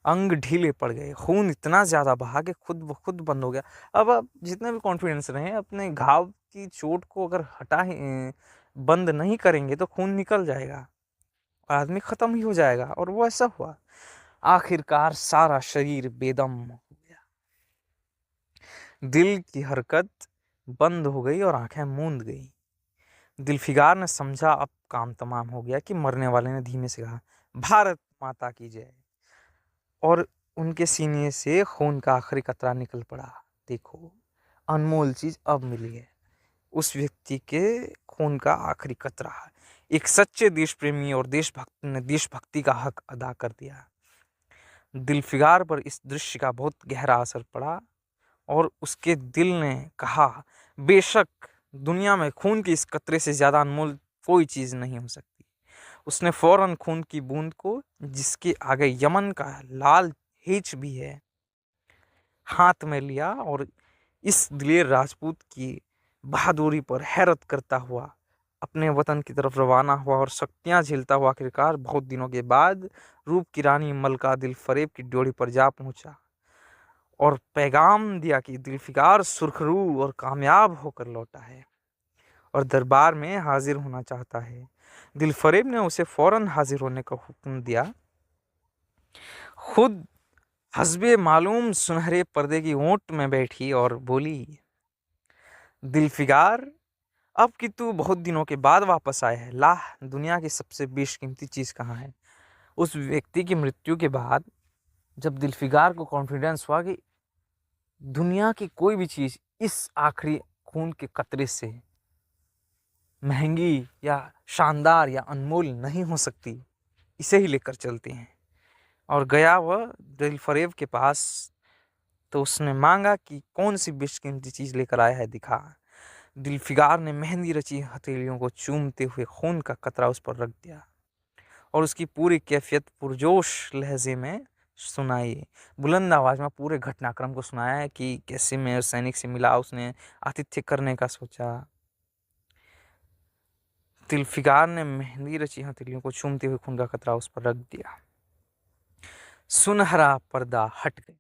अंग ढीले पड़ गए, खून इतना ज्यादा बहा कि खुद ब खुद बंद हो गया। अब आप जितने भी कॉन्फिडेंस रहे, अपने घाव की चोट को अगर बंद नहीं करेंगे तो खून निकल जाएगा, आदमी खत्म ही हो जाएगा। और वो ऐसा हुआ। आखिरकार सारा शरीर बेदम हो गया, दिल की हरकत बंद हो गई और आंखें मूंद गई। दिलफिगार ने समझा अब काम तमाम हो गया कि मरने वाले ने धीमे से कहा, भारत माता की जय, और उनके सीने से खून का आखिरी कतरा निकल पड़ा। देखो, अनमोल चीज अब मिली है, उस व्यक्ति के खून का आखिरी कतरा। एक सच्चे देश प्रेमी और देशभक्त ने देशभक्ति का हक अदा कर दिया। दिलफिगार पर इस दृश्य का बहुत गहरा असर पड़ा और उसके दिल ने कहा, बेशक दुनिया में खून के इस कतरे से ज्यादा अनमोल कोई चीज नहीं हो सकती। उसने फौरन खून की बूंद को, जिसके आगे यमन का लाल हिच भी है, हाथ में लिया और इस दिलेर राजपूत की बहादुरी पर हैरत करता हुआ अपने वतन की तरफ रवाना हुआ और शक्तियां झेलता हुआ आखिरकार बहुत दिनों के बाद रूप की रानी मलका दिल फरेब की ड्योढ़ी पर जा पहुंचा और पैगाम दिया कि दिलफिकार सुरखरू और कामयाब होकर लौटा है और दरबार में हाजिर होना चाहता है। दिल फरेब ने उसे फौरन हाजिर होने का हुक्म दिया। खुद हस्बे मालूम सुनहरे पर्दे की ओट में बैठी और बोली, दिलफिकार, अब कि तू बहुत दिनों के बाद वापस आया है, ला दुनिया की सबसे बेशकीमती चीज कहाँ है? उस व्यक्ति की मृत्यु के बाद जब दिलफिकार को कॉन्फिडेंस हुआ कि दुनिया की कोई भी चीज इस आखिरी खून के कतरे से महंगी या शानदार या अनमोल नहीं हो सकती, इसे ही लेकर चलते हैं। और गया वह दिलफरेब के पास, तो उसने मांगा कि कौन सी बेशकीमती चीज लेकर आया है, दिखा। दिलफिगार ने मेहंदी रची हथेलियों को चूमते हुए खून का कतरा उस पर रख दिया और उसकी पूरी कैफियत पुरजोश लहजे में सुनाई, बुलंद आवाज में पूरे घटनाक्रम को सुनाया है कि कैसे मैं उस सैनिक से मिला, उसने आतिथ्य करने का सोचा। दिलफिगार ने मेहंदी रची हथेलियों को चूमते हुए खून का कतरा उस पर रख दिया। सुनहरा पर्दा हट गया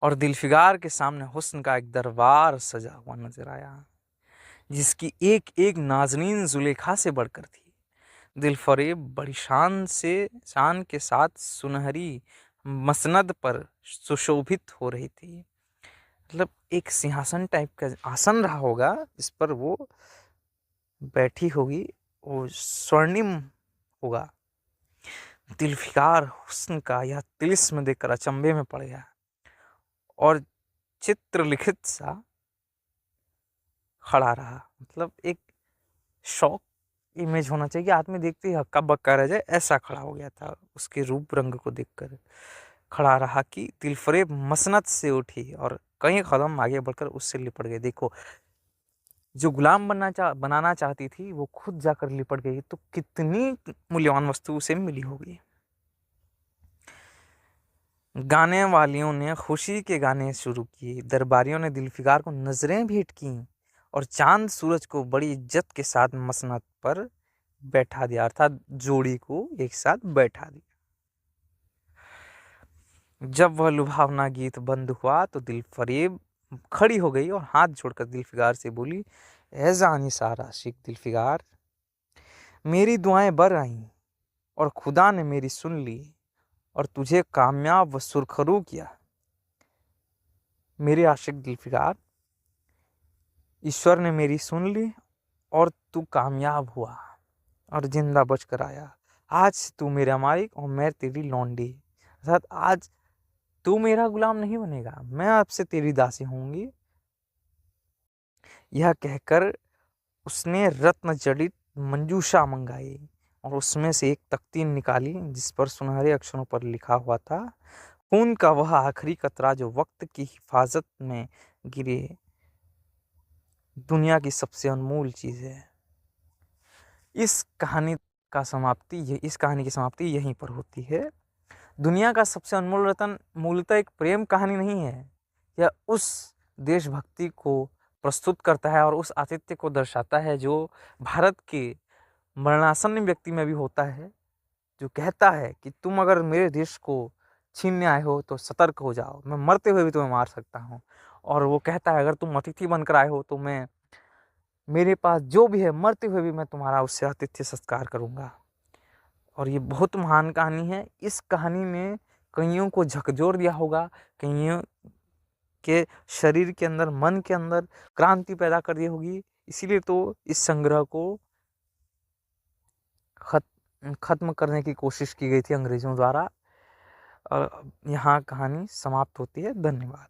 और दिलफिगार के सामने हुस्न का एक दरबार सजा हुआ नजर आया, जिसकी एक एक नाजनीन जुलेखा से बढ़कर थी। दिलफरेब बड़ी शान के साथ सुनहरी मसनद पर सुशोभित हो रही थी। मतलब एक सिंहासन टाइप का आसन रहा होगा जिस पर वो बैठी होगी वो स्वर्णिम होगा। दिलफिकार हुस्न का यह तिलिस्म देखकर अचंभे में पड़ गया और चित्रलिखित सा खड़ा रहा। मतलब एक शौक इमेज होना चाहिए कि आदमी देखते ही हक्का बक्का रह जाए, ऐसा खड़ा हो गया था उसके रूप रंग को देखकर। खड़ा रहा कि दिलफरेब मसनत से उठी और कई कदम आगे बढ़कर उससे लिपट गए। देखो, जो गुलाम बनाना चाहती थी वो खुद जाकर लिपट गई, तो कितनी मूल्यवान वस्तु उसे मिली होगी। गाने वालियों ने खुशी के गाने शुरू किए, दरबारियों ने दिलफिकार को नजरें भेंट की और चांद सूरज को बड़ी इज्जत के साथ मसनद पर बैठा दिया, अर्थात जोड़ी को एक साथ बैठा दिया। जब वह लुभावना गीत बंद हुआ तो दिलफरेब खड़ी हो गई और हाथ जोड़कर दिलफिकार से बोली, ए जानी सारा आशिक दिलफिकार, मेरी दुआएं बर आईं और खुदा ने मेरी सुन ली और तुझे कामयाब व सुरखरू किया। मेरे आशिक दिलफिकार, ईश्वर ने मेरी सुन ली और तू कामयाब हुआ और जिंदा बचकर आया। आज तू मेरा मालिक और मैं तेरी लौंडी, अर्थात आज तू मेरा गुलाम नहीं बनेगा, मैं आपसे तेरी दासी होंगी। यह कहकर उसने रत्न जड़ित मंजूषा मंगाई और उसमें से एक तख्ती निकाली जिस पर सुनहरे अक्षरों पर लिखा हुआ था, खून का वह आखिरी कतरा जो वक्त की हिफाजत में गिरे, दुनिया की सबसे अनमोल चीज है। इस कहानी इस कहानी की समाप्ति यहीं पर होती है। दुनिया का सबसे अनमोल रतन मूलतः एक प्रेम कहानी नहीं है, यह उस देशभक्ति को प्रस्तुत करता है और उस आतिथ्य को दर्शाता है जो भारत के मरणासन्न व्यक्ति में भी होता है, जो कहता है कि तुम अगर मेरे देश को छीनने आए हो तो सतर्क हो जाओ, मैं मरते हुए भी तुम्हें मार सकता हूँ। और वो कहता है अगर तुम अतिथि बनकर आए हो तो मैं, मेरे पास जो भी है, मरते हुए भी मैं तुम्हारा उससे आतिथ्य सत्कार करूंगा। और ये बहुत महान कहानी है। इस कहानी में कईयों को झकझोर दिया होगा, कईयों के शरीर के अंदर, मन के अंदर क्रांति पैदा कर दी होगी। इसीलिए तो इस संग्रह को खत्म करने की कोशिश की गई थी अंग्रेजों द्वारा। और यहाँ कहानी समाप्त होती है। धन्यवाद।